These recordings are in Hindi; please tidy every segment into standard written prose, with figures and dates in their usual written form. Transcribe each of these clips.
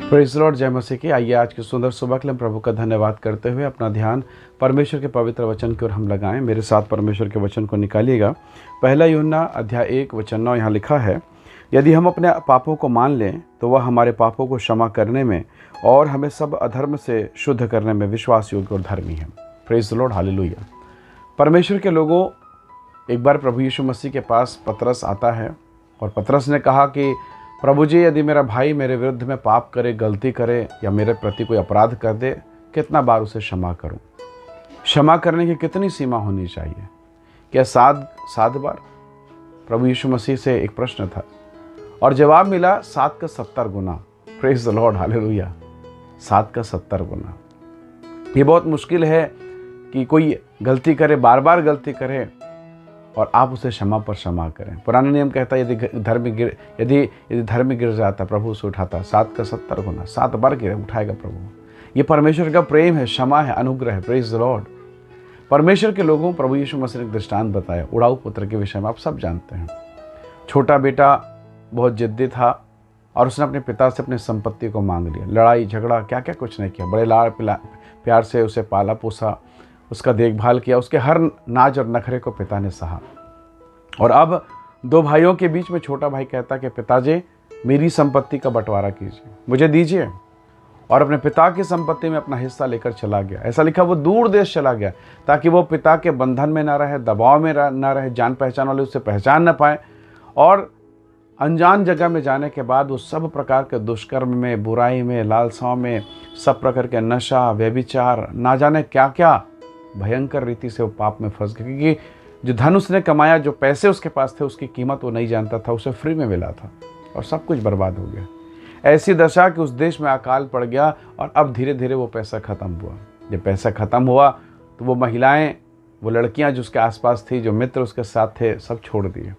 प्रेज़ द लॉर्ड, जय मसीह की। आइए आज की सुंदर सुबह के लिए हम प्रभु का धन्यवाद करते हुए अपना ध्यान परमेश्वर के पवित्र वचन की ओर हम लगाएं। मेरे साथ परमेश्वर के वचन को निकालिएगा। पहला यूहन्ना अध्याय 1 वचन 9 यहाँ लिखा है, यदि हम अपने पापों को मान लें तो वह हमारे पापों को क्षमा करने में और हमें सब अधर्म से शुद्ध करने में विश्वास योग्य और धर्मी है। Praise the Lord, hallelujah. परमेश्वर के लोगों, एक बार प्रभु यीशु मसीह के पास पतरस आता है और पतरस ने कहा कि प्रभु जी, यदि मेरा भाई मेरे विरुद्ध में पाप करे, गलती करे या मेरे प्रति कोई अपराध कर दे, कितना बार उसे क्षमा करूं? क्षमा करने की कितनी सीमा होनी चाहिए? क्या 7 बार? प्रभु यीशु मसीह से एक प्रश्न था और जवाब मिला 7 का 70 गुना। Praise the Lord, hallelujah. 7 का 70 गुना। ये बहुत मुश्किल है कि कोई गलती करे, बार बार गलती करे और आप उसे क्षमा पर क्षमा करें। पुराना नियम कहता है यदि धर्म गिर जाता, प्रभु उसे उठाता। 7 का 70 गुना, 7 बार गिरे उठाएगा प्रभु। ये परमेश्वर का प्रेम है, क्षमा है, अनुग्रह है। Praise the Lord. परमेश्वर के लोगों, प्रभु यीशु मसीह ने एक दृष्टांत बताया उड़ाऊ पुत्र के विषय में। आप सब जानते हैं, छोटा बेटा बहुत जिद्दी था और उसने अपने पिता से अपनी संपत्ति को मांग लिया। लड़ाई झगड़ा क्या क्या कुछ नहीं किया, बड़े लाड़ प्यार से उसे पाला पोसा, उसका देखभाल किया। उसके हर नाज और नखरे को पिता ने सहा। और अब 2 भाइयों के बीच में छोटा भाई कहता कि पिताजी, मेरी संपत्ति का बंटवारा कीजिए, मुझे दीजिए। और अपने पिता की संपत्ति में अपना हिस्सा लेकर चला गया। ऐसा लिखा, वो दूर देश चला गया ताकि वो पिता के बंधन में ना रहे, दबाव में ना रहे, जान पहचान वाले उससे पहचान ना पाए। और अनजान जगह में जाने के बाद वो सब प्रकार के दुष्कर्म में, बुराई में, लालसाओं में, सब प्रकार के नशा, व्यभिचार, ना जाने क्या क्या भयंकर रीति से वो पाप में फंस गया। क्योंकि जो धन उसने कमाया, जो पैसे उसके पास थे, उसकी कीमत वो नहीं जानता था, उसे फ्री में मिला था और सब कुछ बर्बाद हो गया। ऐसी दशा कि उस देश में अकाल पड़ गया और अब धीरे धीरे वो पैसा ख़त्म हुआ। जब पैसा ख़त्म हुआ तो वो महिलाएं, वो लड़कियां जो उसके आसपास थी, जो मित्र उसके साथ थे, सब छोड़ दिए।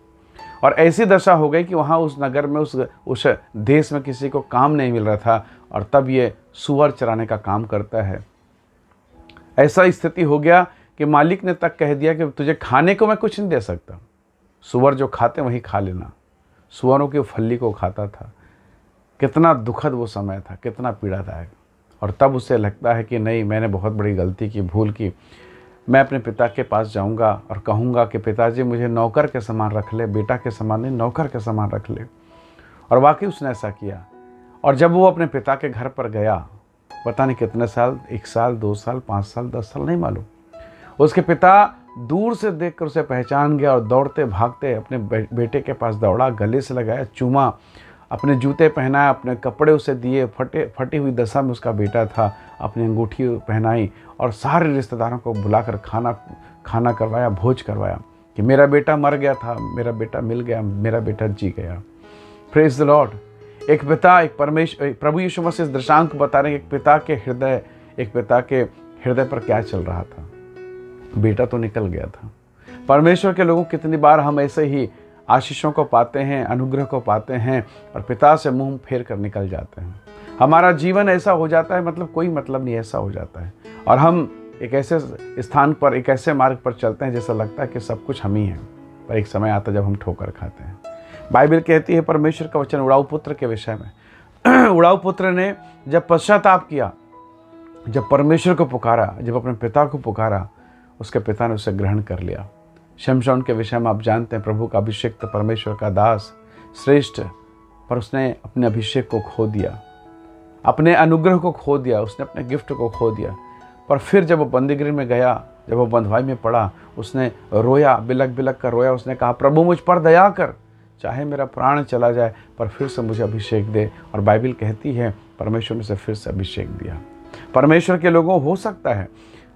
और ऐसी दशा हो गई कि वहाँ उस नगर में, उस देश में किसी को काम नहीं मिल रहा था। और तब ये सूअर चराने का काम करता है। ऐसा स्थिति हो गया कि मालिक ने तक कह दिया कि तुझे खाने को मैं कुछ नहीं दे सकता, सूअर जो खाते वही खा लेना। सूअरों की फल्ली को खाता था। कितना दुखद वो समय था, कितना पीड़ादायक। और तब उसे लगता है कि नहीं, मैंने बहुत बड़ी गलती की, भूल की। मैं अपने पिता के पास जाऊंगा और कहूँगा कि पिताजी, मुझे नौकर के समान रख ले, बेटा के समान नहीं, नौकर के समान रख ले। और वाकई उसने ऐसा किया। और जब वो अपने पिता के घर पर गया, पता नहीं कितने साल, 1 साल, 2 साल, 5 साल, 10 साल, नहीं मालूम, उसके पिता दूर से देखकर उसे पहचान गया और दौड़ते भागते अपने बेटे के पास दौड़ा, गले से लगाया, चूमा, अपने जूते पहनाया, अपने कपड़े उसे दिए। फटी हुई दशा में उसका बेटा था, अपनी अंगूठी पहनाई और सारे रिश्तेदारों को बुलाकर खाना करवाया, भोज करवाया कि मेरा बेटा मर गया था, मेरा बेटा मिल गया, मेरा बेटा जी गया। Praise the Lord. एक पिता, प्रभु यीशु मसीह इस दृष्टांत को बता रहे हैं कि एक पिता के हृदय पर क्या चल रहा था। बेटा तो निकल गया था। परमेश्वर के लोगों, कितनी बार हम ऐसे ही आशीषों को पाते हैं, अनुग्रह को पाते हैं और पिता से मुंह फेर कर निकल जाते हैं। हमारा जीवन ऐसा हो जाता है, मतलब कोई मतलब नहीं, ऐसा हो जाता है। और हम एक ऐसे स्थान पर, एक ऐसे मार्ग पर चलते हैं जैसा लगता है कि सब कुछ हम ही हैं। पर एक समय आता है जब हम ठोकर खाते हैं। बाइबल कहती है, परमेश्वर का वचन उड़ाऊ पुत्र के विषय में, उड़ाऊ पुत्र ने जब पश्चाताप किया, जब परमेश्वर को पुकारा, जब अपने पिता को पुकारा, उसके पिता ने उसे ग्रहण कर लिया। शमशोन के विषय में आप जानते हैं, प्रभु का अभिषेक, परमेश्वर का दास, श्रेष्ठ, पर उसने अपने अभिषेक को खो दिया, अपने अनुग्रह को खो दिया, उसने अपने गिफ्ट को खो दिया। पर फिर जब वो बंदीगृह में गया, जब वो बंधुआई में पड़ा, उसने रोया, बिलक बिलक कर रोया। उसने कहा, प्रभु मुझ पर दया कर, चाहे मेरा प्राण चला जाए पर फिर से मुझे अभिषेक दे। और बाइबल कहती है परमेश्वर ने उसे फिर से अभिषेक दिया। परमेश्वर के लोगों, हो सकता है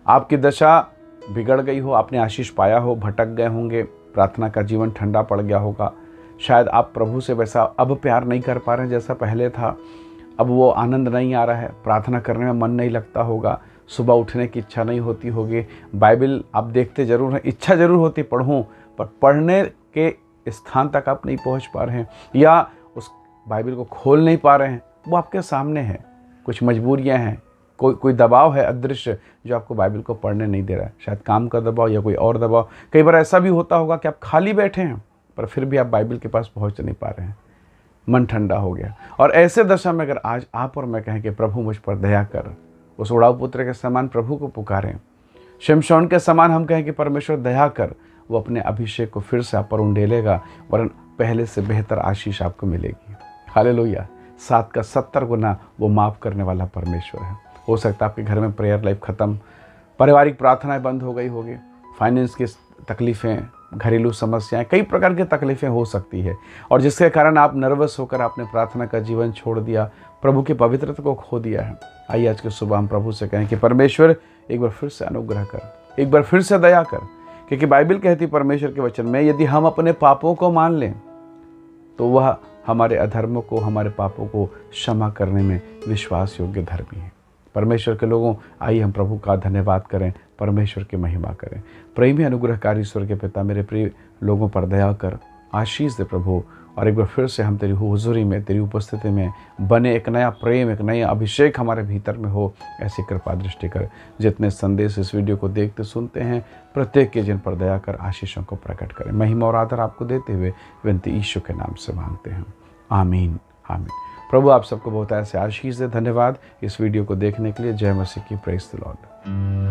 आपकी दशा बिगड़ गई हो, आपने आशीष पाया हो, भटक गए होंगे, प्रार्थना का जीवन ठंडा पड़ गया होगा। शायद आप प्रभु से वैसा अब प्यार नहीं कर पा रहे हैं जैसा पहले था। अब वो आनंद नहीं आ रहा है, प्रार्थना करने में मन नहीं लगता होगा, सुबह उठने की इच्छा नहीं होती होगी। बाइबल आप देखते ज़रूर हैं, इच्छा ज़रूर होती पढ़ूं, पर पढ़ने के स्थान तक आप नहीं पहुंच पा रहे हैं या उस बाइबल को खोल नहीं पा रहे हैं। वो आपके सामने है, कुछ मजबूरियां हैं, कोई दबाव है अदृश्य जो आपको बाइबल को पढ़ने नहीं दे रहा है। शायद काम का दबाव या कोई और दबाव। कई बार ऐसा भी होता होगा कि आप खाली बैठे हैं पर फिर भी आप बाइबल के पास पहुंच नहीं पा रहे हैं। मन ठंडा हो गया। और ऐसे दशा में अगर आज आप और मैं कहें कि प्रभु मुझ पर दया कर, उस उड़ाऊ पुत्र के समान प्रभु को पुकारें, शिमशोन के समान हम कहें कि परमेश्वर दया कर, वो अपने अभिषेक को फिर से आप पर उंडेलेगा, वरन पहले से बेहतर आशीष आपको मिलेगी। हालेलुया। 7 का 70 गुना वो माफ़ करने वाला परमेश्वर है। हो सकता है आपके घर में प्रेयर लाइफ ख़त्म, पारिवारिक प्रार्थनाएं बंद हो गई होगी, फाइनेंस की तकलीफ़ें, घरेलू समस्याएं, कई प्रकार की तकलीफ़ें हो सकती है, और जिसके कारण आप नर्वस होकर आपने प्रार्थना का जीवन छोड़ दिया, प्रभु की पवित्रता को खो दिया है। आइए आज की सुबह हम प्रभु से कहें कि परमेश्वर एक बार फिर से अनुग्रह कर, एक बार फिर से दया कर, क्योंकि बाइबल कहती परमेश्वर के वचन में, यदि हम अपने पापों को मान लें तो वह हमारे अधर्मों को, हमारे पापों को क्षमा करने में विश्वास योग्य धर्मी है। परमेश्वर के लोगों, आइए हम प्रभु का धन्यवाद करें, परमेश्वर की महिमा करें। प्रेमी अनुग्रहकारी ईश्वर के पिता, मेरे प्रिय लोगों पर दया कर, आशीष दे प्रभु, और एक बार फिर से हम तेरी हुजूरी में, तेरी उपस्थिति में बने, एक नया प्रेम, एक नया अभिषेक हमारे भीतर में हो, ऐसी कृपा दृष्टि कर। जितने संदेश इस वीडियो को देखते सुनते हैं, प्रत्येक के जिन पर दया कर आशीषों को प्रकट करें। महिमा और आदर आपको देते हुए विनती यीशु के नाम से मांगते हैं, आमीन आमीन। प्रभु आप सबको बहुत ऐसे आशीष दे। धन्यवाद इस वीडियो को देखने के लिए। जय मसीह की। Praise the Lord.